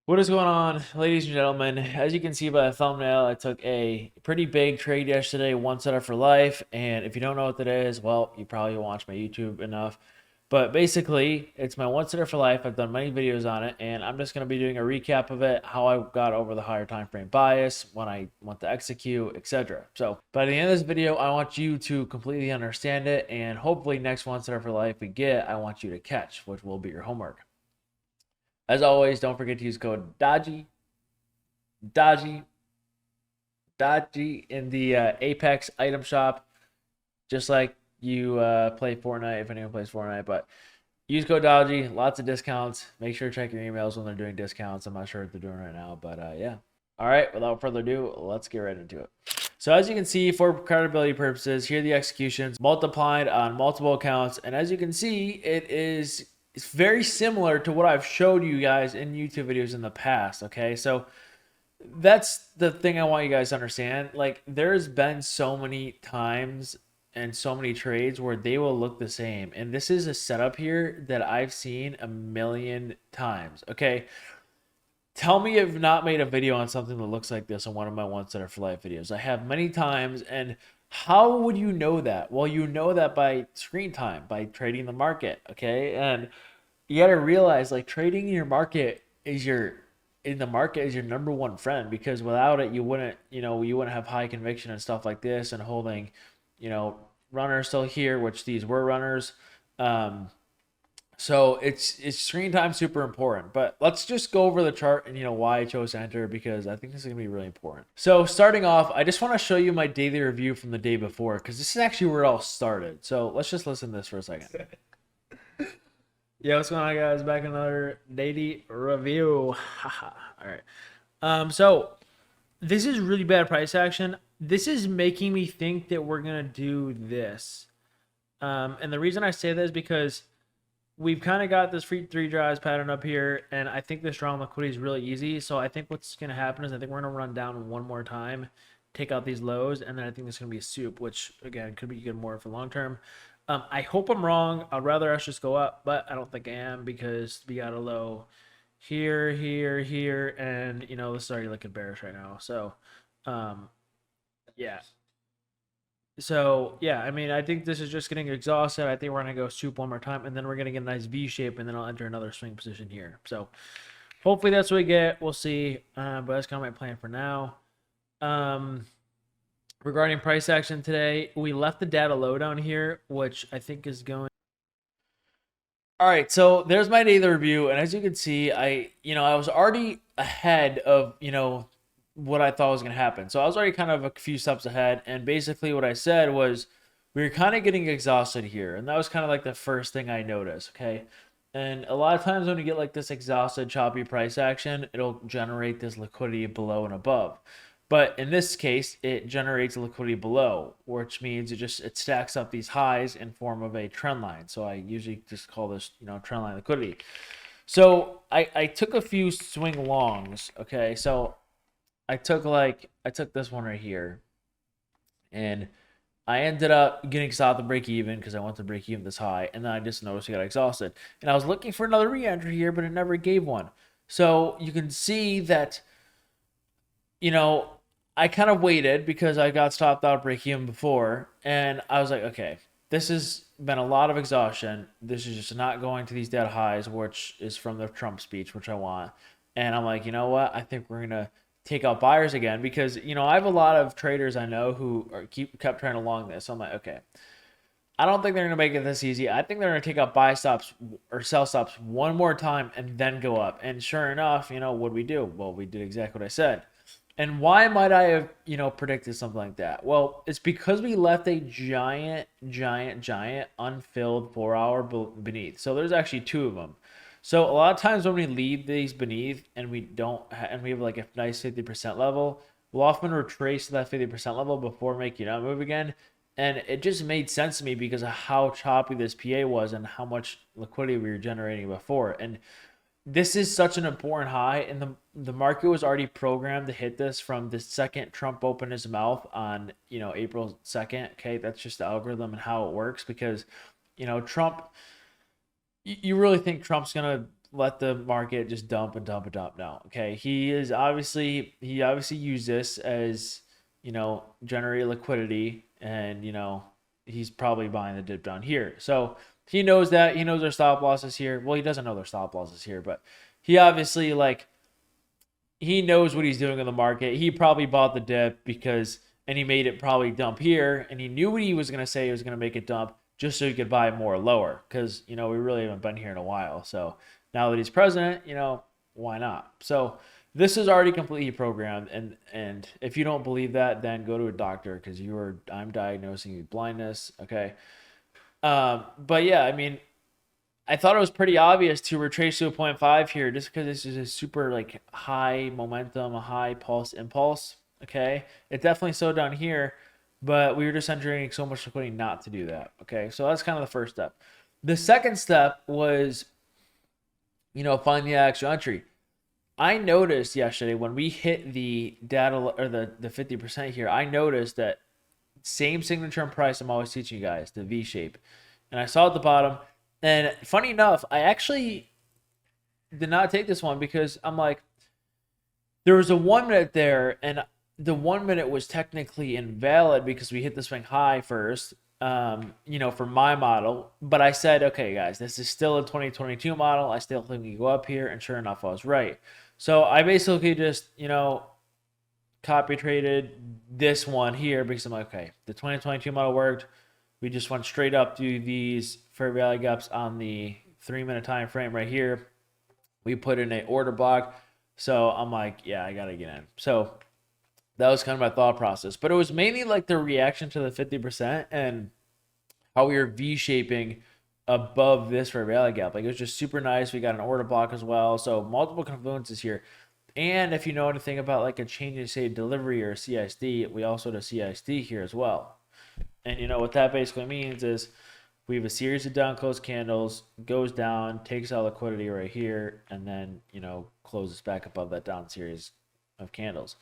What is going on, ladies and gentlemen? As you can see by the thumbnail, I took a pretty big trade yesterday, one setup for life. And if you don't know what that is, well, you probably watch my YouTube enough. But basically, it's my one setup for life. I've done many videos on it, and I'm just going to be doing a recap of it, how I got over the higher time frame bias, when I want to execute, etc. So by the end of this video, I want you to completely understand it, and hopefully next one setup for life we get, I want you to catch, which will be your homework. As always, don't forget to use code DODGY in the Apex item shop, just like you play Fortnite, if anyone plays Fortnite. But use code DODGY, lots of discounts. Make sure to check your emails when they're doing discounts. I'm not sure what they're doing right now, but yeah. All right, without further ado, let's get right into it. So as you can see, for credibility purposes, here are the executions multiplied on multiple accounts. And as you can see, it's very similar to what I've showed you guys in YouTube videos in the past, okay? So that's the thing I want you guys to understand. Like, there's been so many times and so many trades where they will look the same. And this is a setup here that I've seen a million times, okay? Tell me you've not made a video on something that looks like this on one of my one setup for life videos. I have many times, and how would you know that? Well, you know that by screen time, by trading the market, okay? And you got to realize, like, trading in your market is your number one friend, because without it, you wouldn't have high conviction and stuff like this, and holding, runners still here, which these were runners. So it's screen time super important. But let's just go over the chart and why I chose to enter, because I think this is gonna be really important. So starting off, I just want to show you my daily review from the day before, because this is actually where it all started. So let's just listen to this for a second. Yeah, what's going on, guys? Back in another daily review. All right. So this is really bad price action. This is making me think that we're gonna do this. And the reason I say that is because we've kind of got this free three drives pattern up here, and I think the strong liquidity is really easy. So I think what's gonna happen is I think we're gonna run down one more time, take out these lows, and then I think this is gonna be a soup, which again could be good more for long term. I hope I'm wrong. I'd rather us just go up, but I don't think I am, because we got a low here, here, and this is already looking bearish right now. So, yeah. So yeah, I mean, I think this is just getting exhausted. I think we're gonna go soup one more time, and then we're gonna get a nice V shape, and then I'll enter another swing position here. So hopefully that's what we get. We'll see. But that's kind of my plan for now. Regarding price action today, we left the data low down here, which I think is going. All right, so there's my daily review, and as you can see, I was already ahead of what I thought was going to happen. So I was already kind of a few steps ahead, and basically what I said was we were kind of getting exhausted here, and that was kind of like the first thing I noticed, okay? And a lot of times when you get like this exhausted, choppy price action, it'll generate this liquidity below and above. But in this case, it generates liquidity below, which means it stacks up these highs in form of a trend line. So I usually just call this, trend line liquidity. So I took a few swing longs, okay? So I took this one right here, and I ended up getting stopped to break even because I want to break even this high, and then I just noticed I got exhausted. And I was looking for another re-entry here, but it never gave one. So you can see that, I kind of waited because I got stopped out break even before, and I was like, okay, this has been a lot of exhaustion. This is just not going to these dead highs, which is from the Trump speech, which I want. And I'm like, you know what? I think we're gonna take out buyers again, because I have a lot of traders I know who kept trying to long this. So I'm like, okay, I don't think they're gonna make it this easy. I think they're gonna take out buy stops or sell stops one more time and then go up. And sure enough, what we do? Well, we did exactly what I said. And why might I have, predicted something like that? Well, it's because we left a giant unfilled 4-hour beneath. So there's actually two of them. So a lot of times when we leave these beneath and we have like a nice 50% level, we'll often retrace to that 50% level before making a move again. And it just made sense to me because of how choppy this PA was and how much liquidity we were generating before. And this is such an important high, and the market was already programmed to hit this from the second Trump opened his mouth on April 2nd. Okay, that's just the algorithm and how it works, because Trump, you really think Trump's gonna let the market just dump and dump and dump now. Okay, he obviously used this as, you know, generate liquidity, and you know, he's probably buying the dip down here. So he knows that, he knows their stop losses here. Well, he doesn't know their stop losses here, but he obviously, like, he knows what he's doing in the market. He probably bought the dip because, and he made it probably dump here, and he knew what he was going to say. He was going to make it dump just so he could buy more lower, because, you know, we really haven't been here in a while. So now that he's president, you know, why not? So this is already completely programmed, and if you don't believe that, then go to a doctor, because I'm diagnosing you with blindness. Okay. But yeah, I mean, I thought it was pretty obvious to retrace to a 0.5 here, just because this is a super like high momentum, a high pulse impulse. Okay, it definitely slowed down here, but we were just generating so much liquidity not to do that. Okay, so that's kind of the first step. The second step was, you know, find the extra entry. I noticed yesterday when we hit the data, or the 50% here, I noticed that same signature and price I'm always teaching you guys, the V shape. And I saw at the bottom, and funny enough, I actually did not take this one because I'm like, there was a 1 minute there, and the 1 minute was technically invalid because we hit the swing high first, you know, for my model. But I said, okay, guys, this is still a 2022 model. I still think we can go up here, and sure enough, I was right. So I basically just, you know, copy traded this one here because I'm like, okay, the 2022 model worked. We just went straight up to these fair value gaps on the 3 minute time frame right here. We put in an order block. So I'm like, yeah, I got to get in. So that was kind of my thought process. But it was mainly like the reaction to the 50% and how we were V-shaping above this fair value gap. Like, it was just super nice. We got an order block as well. So multiple confluences here. And if you know anything about like a change in state delivery or CISD, we also have CISD here as well. And you know what that basically means is we have a series of down close candles, goes down, takes out liquidity right here, and then, you know, closes back above that down series of candles.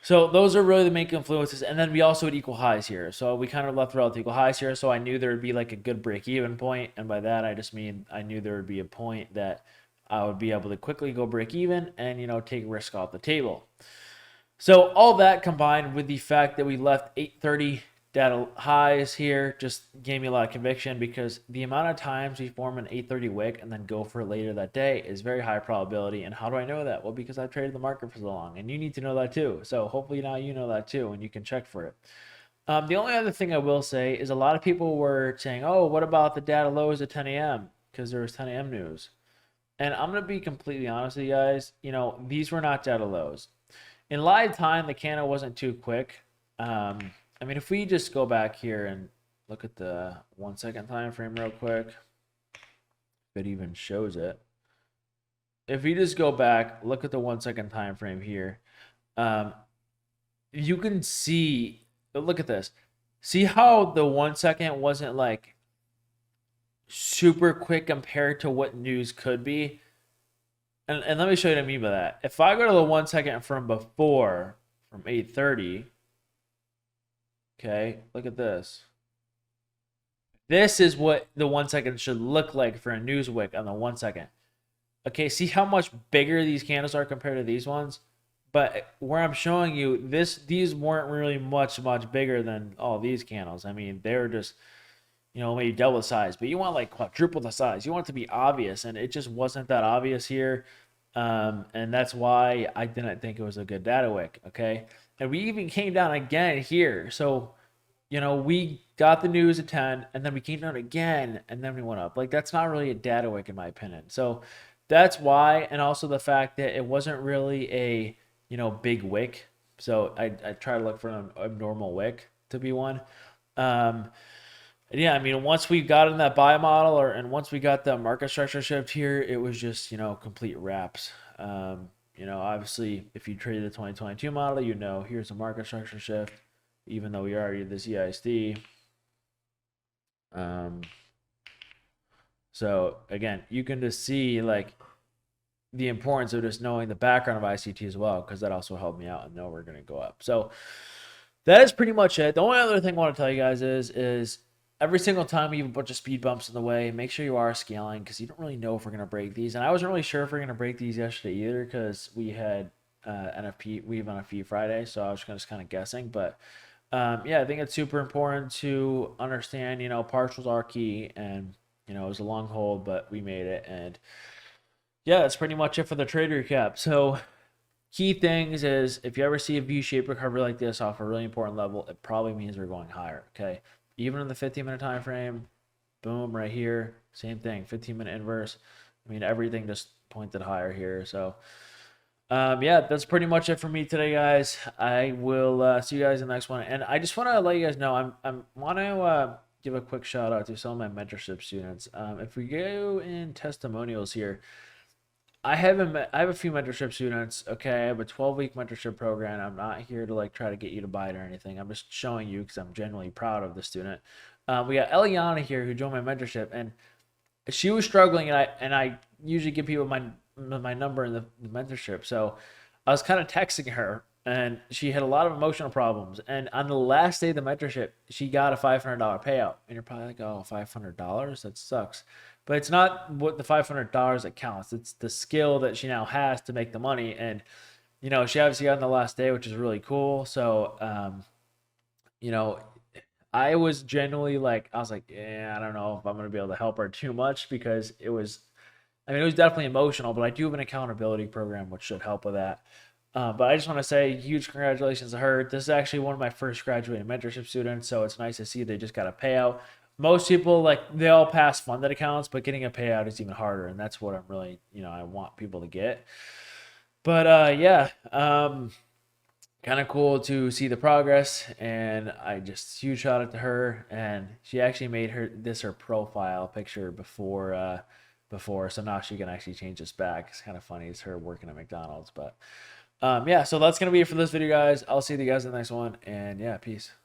So those are really the main influences. And then we also had equal highs here. So we kind of left relative equal highs here. So I knew there would be like a good break-even point. And by that, I just mean I knew there would be a point that I would be able to quickly go break even and, you know, take risk off the table. So all that combined with the fact that we left 830 data highs here just gave me a lot of conviction, because the amount of times we form an 830 wick and then go for it later that day is very high probability. And how do I know that? Well, because I've traded the market for so long, and you need to know that too. So hopefully now you know that too, and you can check for it. The only other thing I will say is a lot of people were saying, oh, what about the data lows at 10 a.m.? Because there was 10 a.m. news. And I'm going to be completely honest with you guys. You know, these were not data lows. In live time, the candle wasn't too quick. I mean, if we just go back here and look at the 1 second time frame real quick, if it even shows it. If you just go back, look at the 1 second time frame here, you can see, look at this. See how the 1 second wasn't like super quick compared to what news could be? And let me show you what I mean by that. If I go to the 1 second from before, from 8:30, okay, look at this. This is what the 1 second should look like for a news wick on the 1 second. Okay, see how much bigger these candles are compared to these ones? But where I'm showing you, these weren't really much bigger than all these candles. I mean, they were just, you know, maybe double the size. But you want like quadruple the size. You want it to be obvious, and it just wasn't that obvious here. And that's why I didn't think it was a good data wick, okay? And we even came down again here. So, you know, we got the news at 10, and then we came down again, and then we went up. Like, that's not really a data wick in my opinion. So that's why, and also the fact that it wasn't really a, you know, big wick. So I try to look for an abnormal wick to be one. Yeah, I mean, once we got in that buy model, and once we got the market structure shift here, it was just, you know, complete wraps. You know, obviously, if you traded the 2022 model, you know, here's a market structure shift, even though we already did the CISD. So again, you can just see like the importance of just knowing the background of ICT as well, because that also helped me out and know we're going to go up. So that is pretty much it. The only other thing I want to tell you guys is every single time we have a bunch of speed bumps in the way, make sure you are scaling because you don't really know if we're going to break these. And I wasn't really sure if we're going to break these yesterday either because we had we have NFP Friday, so I was just kind of guessing. But yeah, I think it's super important to understand, partials are key, and it was a long hold, but we made it. And yeah, that's pretty much it for the trade recap. So key things is if you ever see a V-shaped recovery like this off a really important level, it probably means we're going higher. Okay, even in the 15-minute time frame, boom, right here, same thing, 15-minute inverse. I mean, everything just pointed higher here. So yeah, that's pretty much it for me today, guys. I will see you guys in the next one. And I just want to let you guys know, I want to give a quick shout out to some of my mentorship students. If we go in testimonials here, I have a few mentorship students. Okay, I have a 12-week mentorship program. I'm not here to like try to get you to buy it or anything. I'm just showing you because I'm genuinely proud of the student. We got Eliana here who joined my mentorship, and she was struggling, and I usually give people my number in the mentorship. So I was kind of texting her, and she had a lot of emotional problems. And on the last day of the mentorship, she got a $500 payout. And you're probably like, oh, $500? That sucks. But it's not what the $500 that counts. It's the skill that she now has to make the money. And, she obviously got on the last day, which is really cool. So, I was genuinely like, I was like, yeah, I don't know if I'm going to be able to help her too much because it was definitely emotional, but I do have an accountability program which should help with that. But I just want to say huge congratulations to her. This is actually one of my first graduating mentorship students, so it's nice to see they just got a payout. Most people, they all pass funded accounts, but getting a payout is even harder, and that's what I'm really, I want people to get. But yeah, kind of cool to see the progress, and I just huge shout out to her. And she actually made her profile picture before, so now she can actually change this back. It's kind of funny. It's her working at McDonald's. But yeah, so that's gonna be it for this video, guys. I'll see you guys in the next one, and yeah, peace.